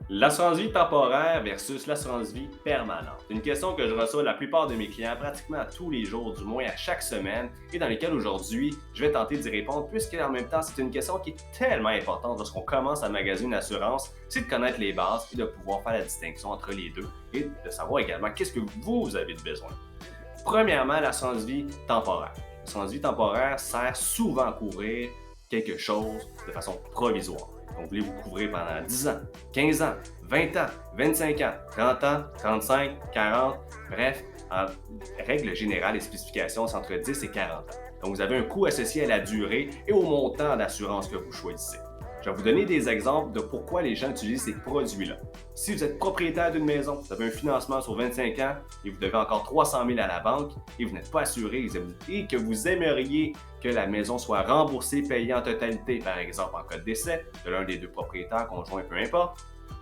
L'assurance vie temporaire versus l'assurance vie permanente. C'est une question que je reçois la plupart de mes clients pratiquement tous les jours, du moins à chaque semaine, et dans lesquelles aujourd'hui, je vais tenter d'y répondre, puisque en même temps, c'est une question qui est tellement importante lorsqu'on commence à magasiner une assurance, c'est de connaître les bases et de pouvoir faire la distinction entre les deux et de savoir également qu'est-ce que vous avez de besoin. Premièrement, l'assurance vie temporaire. L'assurance vie temporaire sert souvent à couvrir quelque chose de façon provisoire. Donc, vous voulez vous couvrir pendant 10 ans, 15 ans, 20 ans, 25 ans, 30 ans, 35, 40, bref, en règle générale, les spécifications, c'est entre 10 et 40 ans. Donc, vous avez un coût associé à la durée et au montant d'assurance que vous choisissez. Je vais vous donner des exemples de pourquoi les gens utilisent ces produits-là. Si vous êtes propriétaire d'une maison, vous avez un financement sur 25 ans et vous devez encore 300 000 à la banque et vous n'êtes pas assuré et que vous aimeriez que la maison soit remboursée, payée en totalité, par exemple en cas de décès de l'un des deux propriétaires, conjoints, peu importe,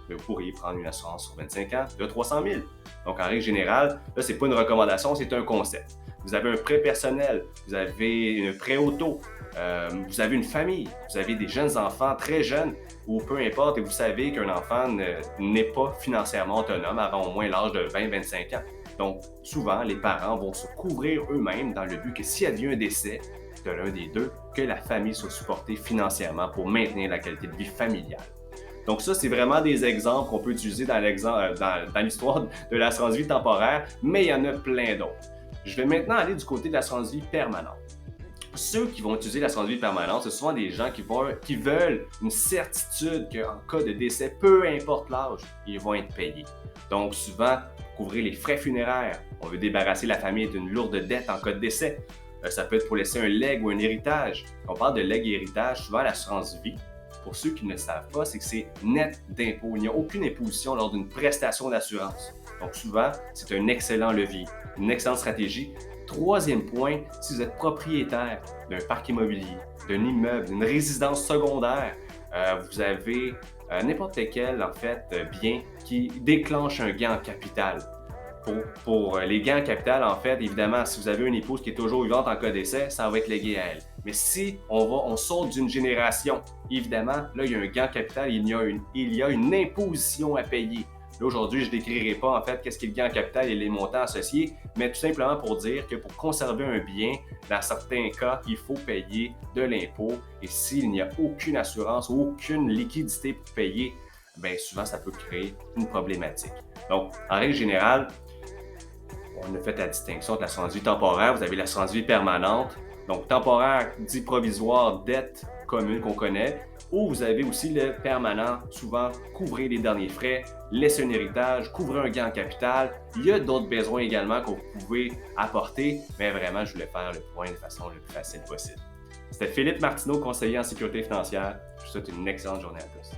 vous pourriez prendre une assurance sur 25 ans de 300 000. Donc, en règle générale, là, ce n'est pas une recommandation, c'est un concept. Vous avez un prêt personnel, vous avez un prêt auto, vous avez une famille, vous avez des jeunes enfants très jeunes ou peu importe et vous savez qu'un enfant n'est pas financièrement autonome avant au moins l'âge de 20-25 ans. Donc, souvent, les parents vont se couvrir eux-mêmes dans le but que s'il y a un décès de l'un des deux, que la famille soit supportée financièrement pour maintenir la qualité de vie familiale. Donc ça, c'est vraiment des exemples qu'on peut utiliser dans l'histoire de l'assurance vie temporaire, mais il y en a plein d'autres. Je vais maintenant aller du côté de l'assurance vie permanente. Ceux qui vont utiliser l'assurance vie permanente, c'est souvent des gens qui veulent une certitude qu'en cas de décès, peu importe l'âge, ils vont être payés. Donc souvent, pour couvrir les frais funéraires, on veut débarrasser la famille d'une lourde dette en cas de décès. Ça peut être pour laisser un legs ou un héritage. Quand on parle de legs et héritage, souvent l'assurance vie, pour ceux qui ne le savent pas, c'est que c'est net d'impôts. Il n'y a aucune imposition lors d'une prestation d'assurance. Donc souvent, c'est un excellent levier, une excellente stratégie. Troisième point, si vous êtes propriétaire d'un parc immobilier, d'un immeuble, d'une résidence secondaire, vous avez n'importe quel en fait bien qui déclenche un gain en capital. Pour les gains en capital, en fait, évidemment, si vous avez une épouse qui est toujours vivante en cas d'essai, ça va être légué à elle. Mais si on saute d'une génération, évidemment, là, il y a un gain en capital, il y a une imposition à payer. Là, aujourd'hui, je ne décrirai pas, en fait, qu'est-ce qu'est le gain en capital et les montants associés, mais tout simplement pour dire que pour conserver un bien, dans certains cas, il faut payer de l'impôt. Et s'il n'y a aucune assurance ou aucune liquidité pour payer, bien souvent, ça peut créer une problématique. Donc, en règle générale, on a fait la distinction entre l'assurance vie temporaire, vous avez l'assurance vie permanente. Donc, temporaire dit provisoire, dette commune qu'on connaît. Ou vous avez aussi le permanent, souvent couvrir les derniers frais, laisser un héritage, couvrir un gain en capital. Il y a d'autres besoins également que vous pouvez apporter, mais vraiment, je voulais faire le point de façon le plus facile possible. C'était Philippe Martineau, conseiller en sécurité financière. Je vous souhaite une excellente journée à tous.